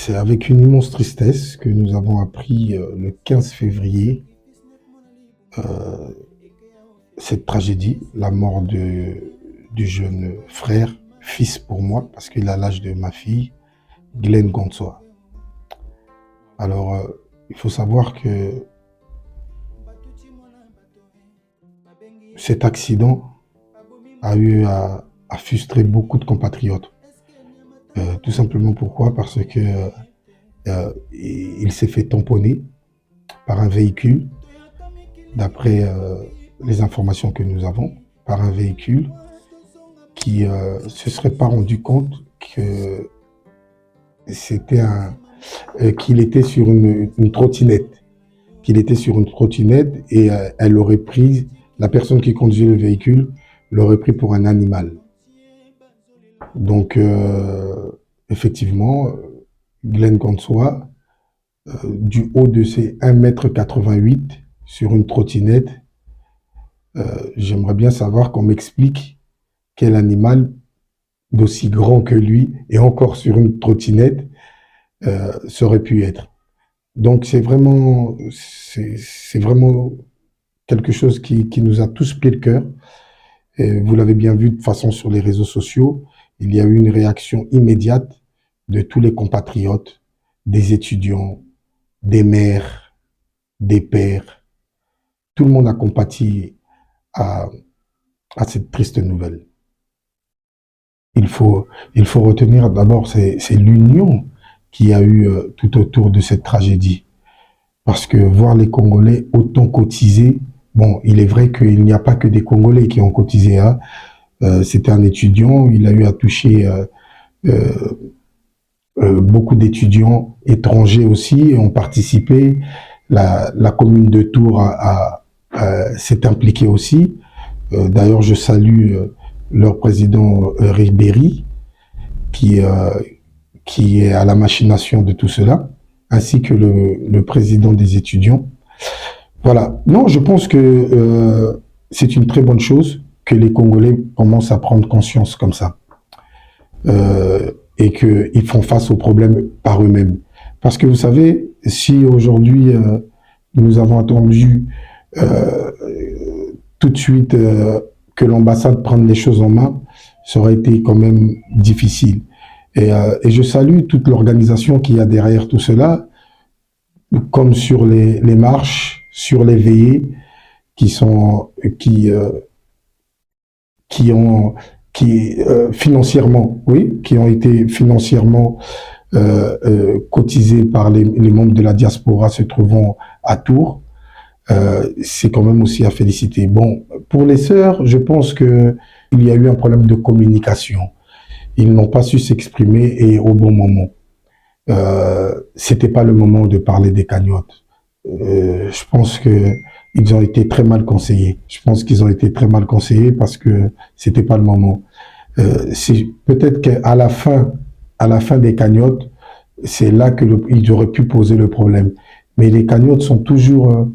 C'est avec une immense tristesse que nous avons appris le 15 février euh, cette tragédie, la mort du jeune frère, fils pour moi, parce qu'il a l'âge de ma fille, Glenn Gonsoa. Alors, il faut savoir que cet accident a eu à frustrer beaucoup de compatriotes. Tout simplement pourquoi? Parce que il s'est fait tamponner par un véhicule, d'après les informations que nous avons, par un véhicule qui se serait pas rendu compte que c'était qu'il était sur une trottinette, qu'il était sur une trottinette et elle aurait pris, la personne qui conduisait le véhicule l'aurait pris pour un animal. Donc, effectivement, Glenn Gonsoa, du haut de ses 1,88 m sur une trottinette, j'aimerais bien savoir qu'on m'explique quel animal d'aussi grand que lui et encore sur une trottinette ça aurait pu être. Donc c'est vraiment quelque chose qui nous a tous pris le cœur. Et vous l'avez bien vu de façon sur les réseaux sociaux, il y a eu une réaction immédiate de tous les compatriotes, des étudiants, des mères, des pères. Tout le monde a compati à cette triste nouvelle. Il faut retenir d'abord, c'est l'union qu'il y a eu tout autour de cette tragédie. Parce que voir les Congolais autant cotiser, bon, il est vrai qu'il n'y a pas que des Congolais qui ont cotisé. Hein. C'était un étudiant, il a eu à toucher beaucoup d'étudiants étrangers aussi ont participé. La commune de Tours s'est impliquée aussi. D'ailleurs, je salue leur président Ribéry, qui est à la machination de tout cela, ainsi que le président des étudiants. Voilà. Non, je pense que c'est une très bonne chose que les Congolais commencent à prendre conscience comme ça. Et qu'ils font face aux problèmes par eux-mêmes. Parce que vous savez, si aujourd'hui nous avons attendu tout de suite que l'ambassade prenne les choses en main, ça aurait été quand même difficile. Et je salue toute l'organisation qu'il y a derrière tout cela, comme sur les marches, sur les veillées, qui ont été financièrement cotisés par les membres de la diaspora se trouvant à Tours. C'est quand même aussi à féliciter. Bon, pour les sœurs, je pense que il y a eu un problème de communication. Ils n'ont pas su s'exprimer et au bon moment. C'était pas le moment de parler des cagnottes. Je pense que ils ont été très mal conseillés. Je pense qu'ils ont été très mal conseillés parce que c'était pas le moment. Peut-être qu'à la fin des cagnottes, c'est là que ils auraient pu poser le problème. Mais les cagnottes sont toujours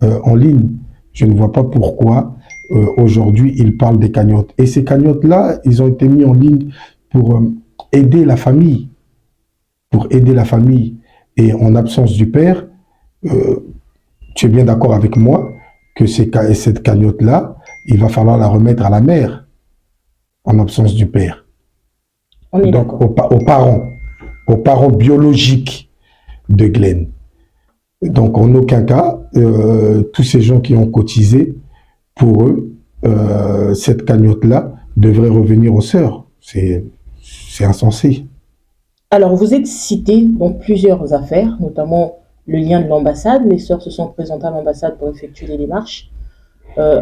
en ligne. Je ne vois pas pourquoi aujourd'hui ils parlent des cagnottes. Et ces cagnottes-là, ils ont été mis en ligne pour aider la famille. Pour aider la famille. Et en absence du père, tu es bien d'accord avec moi que cette cagnotte-là, il va falloir la remettre à la mère en absence du père. Donc aux parents biologiques de Glenn. Donc en aucun cas, tous ces gens qui ont cotisé, pour eux, cette cagnotte-là devrait revenir aux sœurs. C'est insensé. Alors, vous êtes cité dans plusieurs affaires, notamment le lien de l'ambassade. Les sœurs se sont présentées à l'ambassade pour effectuer les démarches.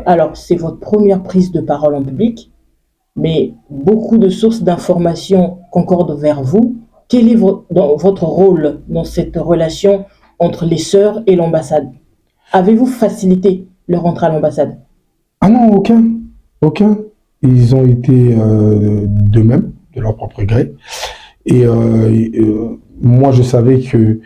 Alors, c'est votre première prise de parole en public, mais beaucoup de sources d'informations concordent vers vous. Quel est votre rôle dans cette relation entre les sœurs et l'ambassade? Avez-vous facilité leur entrée à l'ambassade? Ah non, aucun. Aucun. Ils ont été d'eux-mêmes, de leur propre gré. Et moi, je savais que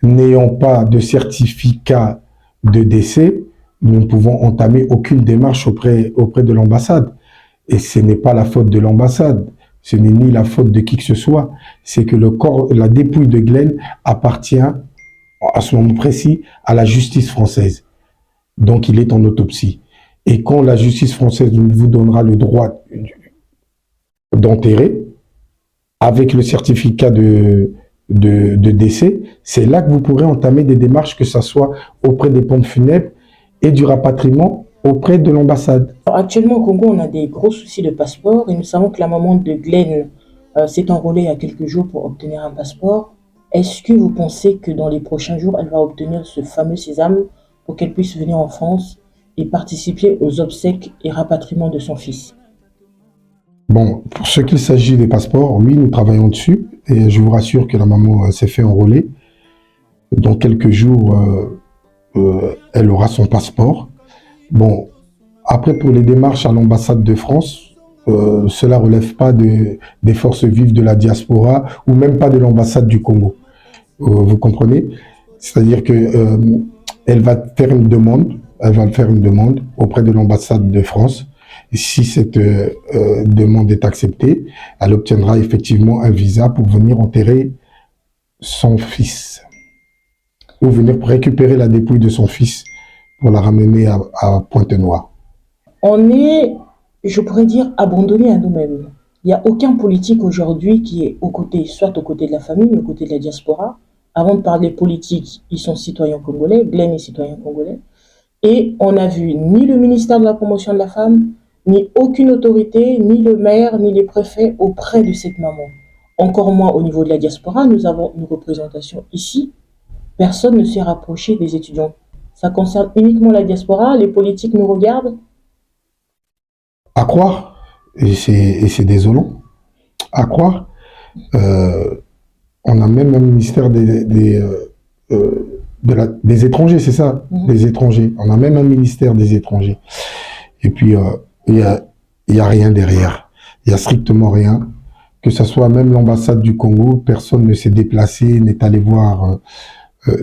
n'ayant pas de certificat de décès, nous ne pouvons entamer aucune démarche auprès de l'ambassade. Et ce n'est pas la faute de l'ambassade. ce n'est ni la faute de qui que ce soit, c'est que le corps, la dépouille de Glenn appartient, à ce moment précis, à la justice française. Donc, il est en autopsie. Et quand la justice française vous donnera le droit d'enterrer, avec le certificat de décès, c'est là que vous pourrez entamer des démarches, que ce soit auprès des pompes funèbres et du rapatriement auprès de l'ambassade. Actuellement, au Congo, on a des gros soucis de passeport et nous savons que la maman de Glenn s'est enrôlée il y a quelques jours pour obtenir un passeport. Est-ce que vous pensez que dans les prochains jours, elle va obtenir ce fameux sésame pour qu'elle puisse venir en France et participer aux obsèques et rapatriements de son fils? Bon, pour ce qu'il s'agit des passeports, oui, nous travaillons dessus et je vous rassure que la maman s'est fait enrôler. Dans quelques jours, elle aura son passeport. Bon, après, pour les démarches à l'ambassade de France, cela ne relève pas des forces vives de la diaspora ou même pas de l'ambassade du Congo. Vous comprenez? C'est-à-dire que elle va faire une demande, auprès de l'ambassade de France. Et si cette demande est acceptée, elle obtiendra effectivement un visa pour venir enterrer son fils ou venir récupérer la dépouille de son fils pour la ramener à Pointe-Noire. On est, je pourrais dire, abandonné à nous-mêmes. Il n'y a aucun politique aujourd'hui qui est soit aux côtés de la famille, aux côtés de la diaspora. Avant de parler politique, ils sont citoyens congolais, Glenn est citoyen congolais. Et on n'a vu ni le ministère de la promotion de la femme, ni aucune autorité, ni le maire, ni les préfets auprès de cette maman. Encore moins au niveau de la diaspora, nous avons une représentation ici. Personne ne s'est rapproché des étudiants. Ça concerne uniquement la diaspora, les politiques nous regardent. À croire, et c'est désolant, à croire, on a même un ministère des étrangers, c'est ça, des étrangers. On a même un ministère des étrangers. Et puis, il y a rien derrière. Il y a strictement rien. Que ce soit même l'ambassade du Congo, personne ne s'est déplacé, n'est allé voir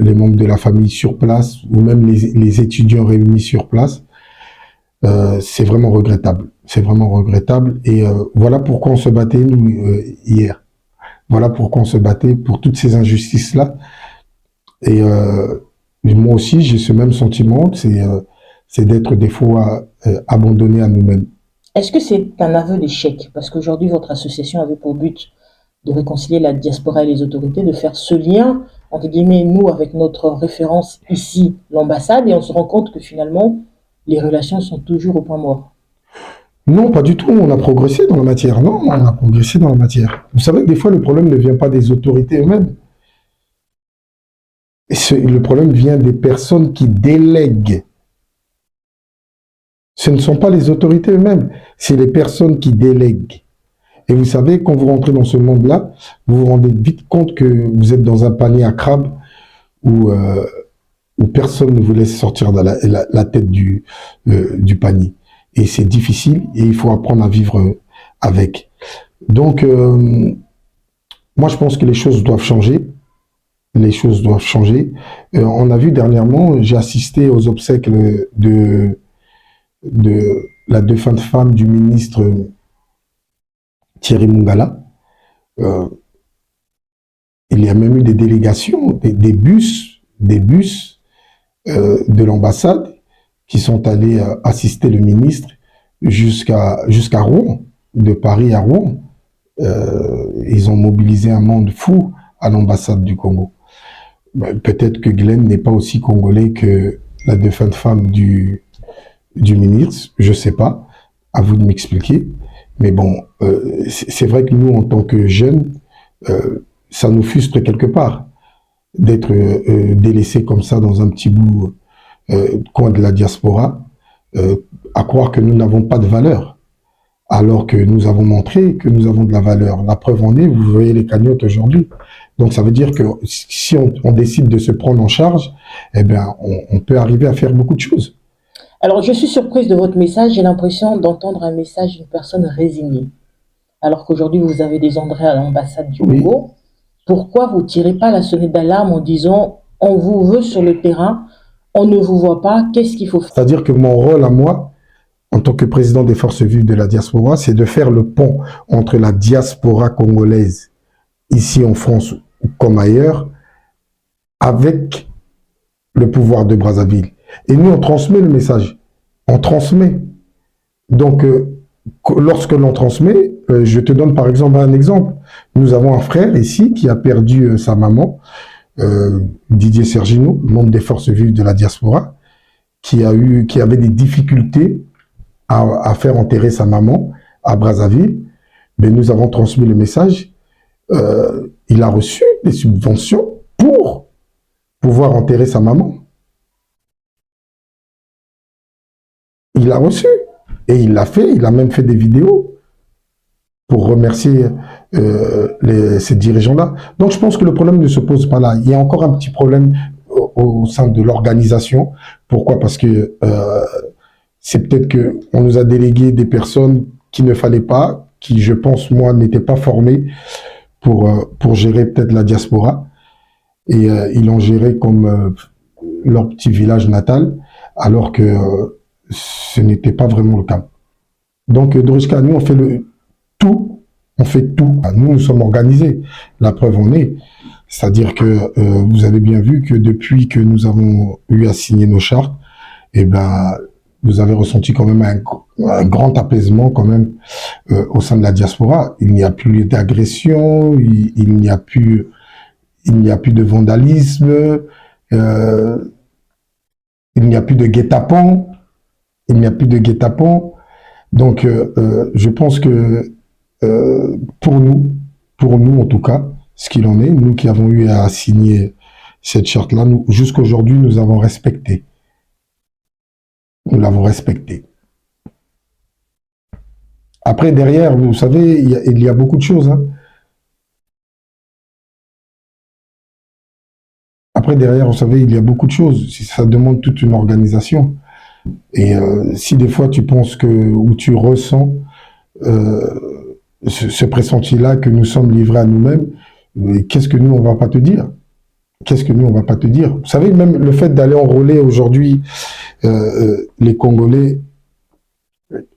les membres de la famille sur place, ou même les étudiants réunis sur place. C'est vraiment regrettable. C'est vraiment regrettable. Et voilà pourquoi on se battait, nous, hier. Voilà pourquoi on se battait pour toutes ces injustices-là. Et moi aussi, j'ai ce même sentiment, c'est d'être des fois abandonnés à nous-mêmes. Est-ce que c'est un aveu d'échec? Parce qu'aujourd'hui, votre association avait pour but de réconcilier la diaspora et les autorités, de faire ce lien, entre guillemets, nous, avec notre référence ici, l'ambassade, et on se rend compte que finalement, les relations sont toujours au point mort. Non, pas du tout. On a progressé dans la matière. Non, on a progressé dans la matière. Vous savez que des fois, le problème ne vient pas des autorités eux-mêmes. Le problème vient des personnes qui délèguent. Ce ne sont pas les autorités eux-mêmes, c'est les personnes qui délèguent. Et vous savez, quand vous rentrez dans ce monde-là, vous vous rendez vite compte que vous êtes dans un panier à crabes où personne ne vous laisse sortir de la tête du panier. Et c'est difficile et il faut apprendre à vivre avec. Donc, moi, je pense que les choses doivent changer. Les choses doivent changer. On a vu dernièrement, j'ai assisté aux obsèques de la défunte femme du ministre Thierry Mungala. Il y a même eu des délégations, des bus de l'ambassade qui sont allés assister le ministre jusqu'à Rouen, de Paris à Rouen. Ils ont mobilisé un monde fou à l'ambassade du Congo. Peut-être que Glenn n'est pas aussi congolais que la défunte femme du ministre, je sais pas, à vous de m'expliquer. Mais bon, c'est vrai que nous, en tant que jeunes, ça nous frustre quelque part d'être délaissés comme ça dans un petit bout coin de la diaspora, à croire que nous n'avons pas de valeur, alors que nous avons montré que nous avons de la valeur. La preuve en est, vous voyez les cagnottes aujourd'hui. Donc ça veut dire que si on décide de se prendre en charge, eh bien, on peut arriver à faire beaucoup de choses. Alors, je suis surprise de votre message. J'ai l'impression d'entendre un message d'une personne résignée. Alors qu'aujourd'hui, vous avez des André à l'ambassade du Congo. Pourquoi vous ne tirez pas la sonnette d'alarme en disant « on vous veut sur le terrain, on ne vous voit pas, qu'est-ce qu'il faut faire ?» C'est-à-dire que mon rôle à moi, en tant que président des forces vives de la diaspora, c'est de faire le pont entre la diaspora congolaise, ici en France comme ailleurs, avec le pouvoir de Brazzaville. Et nous, on transmet le message. On transmet. Donc, lorsque l'on transmet, je te donne par exemple un exemple. Nous avons un frère ici qui a perdu sa maman, Didier Sergino, membre des forces vives de la diaspora, qui avait des difficultés à faire enterrer sa maman à Brazzaville. Mais nous avons transmis le message. Il a reçu des subventions pour pouvoir enterrer sa maman. Il a reçu. Et il l'a fait. Il a même fait des vidéos pour remercier ces dirigeants-là. Donc, je pense que le problème ne se pose pas là. Il y a encore un petit problème au sein de l'organisation. Pourquoi? Parce que c'est peut-être qu'on nous a délégué des personnes qu'il ne fallait pas, qui, je pense, moi, n'étaient pas formées pour gérer peut-être la diaspora. Et ils l'ont géré comme leur petit village natal, alors que ce n'était pas vraiment le cas. Donc, Dorothka, nous, on fait tout. On fait tout. Nous, nous sommes organisés. La preuve en est. C'est-à-dire que vous avez bien vu que depuis que nous avons eu à signer nos chartes, eh ben, vous avez ressenti quand même un grand apaisement quand même au sein de la diaspora. Il n'y a plus d'agression, il n'y a plus de vandalisme, il n'y a plus de guet-apens, Donc, je pense que pour nous en tout cas, ce qu'il en est, nous qui avons eu à signer cette charte-là, jusqu'à aujourd'hui, nous avons respecté. Nous l'avons respecté. Après, derrière, vous savez, il y a beaucoup de choses. Hein. Après, derrière, vous savez, il y a beaucoup de choses. Ça demande toute une organisation. Et si des fois tu penses ou tu ressens ce pressenti-là que nous sommes livrés à nous-mêmes, qu'est-ce que nous, on va pas te dire? Qu'est-ce que nous, on va pas te dire? Vous savez, même le fait d'aller enrôler aujourd'hui les Congolais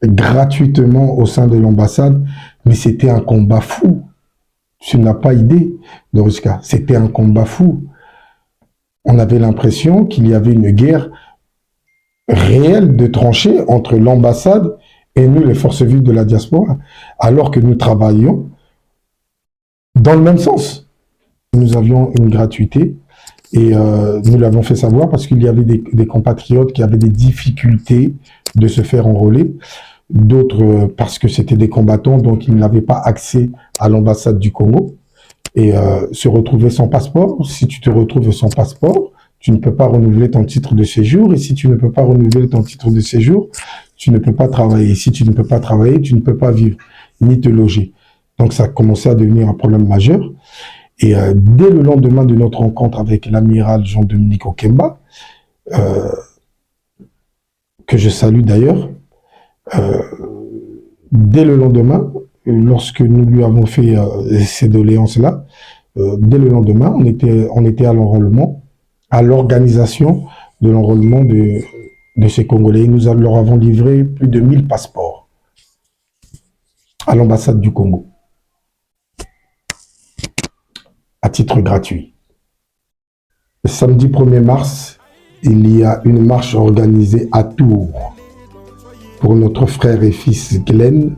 gratuitement au sein de l'ambassade, mais c'était un combat fou. Tu n'as pas idée, Dorothka. C'était un combat fou. On avait l'impression qu'il y avait une guerre réelle de tranchées entre l'ambassade et nous, les forces vives de la diaspora, alors que nous travaillions dans le même sens. Nous avions une gratuité et nous l'avons fait savoir parce qu'il y avait des compatriotes qui avaient des difficultés de se faire enrôler, d'autres parce que c'était des combattants, donc ils n'avaient pas accès à l'ambassade du Congo et se retrouver sans passeport. Si tu te retrouves sans passeport, tu ne peux pas renouveler ton titre de séjour. Et si tu ne peux pas renouveler ton titre de séjour, tu ne peux pas travailler. Si tu ne peux pas travailler, tu ne peux pas vivre, ni te loger. Donc, ça a commencé à devenir un problème majeur. Et dès le lendemain de notre rencontre avec l'amiral Jean-Dominique Okemba, que je salue d'ailleurs, dès le lendemain, lorsque nous lui avons fait ces doléances-là, dès le lendemain, on était à l'enrôlement, à l'organisation de l'enrôlement de ces Congolais. Nous leur avons livré plus de 1000 passeports à l'ambassade du Congo, à titre gratuit. Le samedi 1er mars, il y a une marche organisée à Tours pour notre frère et fils Glenn,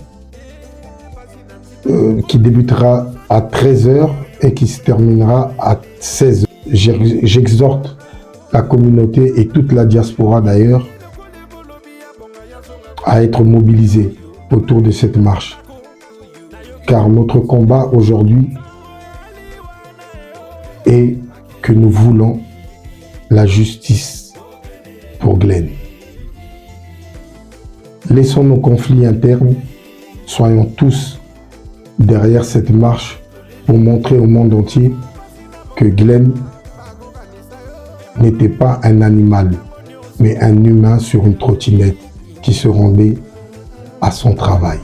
qui débutera à 13h et qui se terminera à 16h. J'exhorte la communauté et toute la diaspora d'ailleurs à être mobilisés autour de cette marche. Car notre combat aujourd'hui est que nous voulons la justice pour Glenn. Laissons nos conflits internes, soyons tous derrière cette marche pour montrer au monde entier que Glenn n'était pas un animal, mais un humain sur une trottinette qui se rendait à son travail.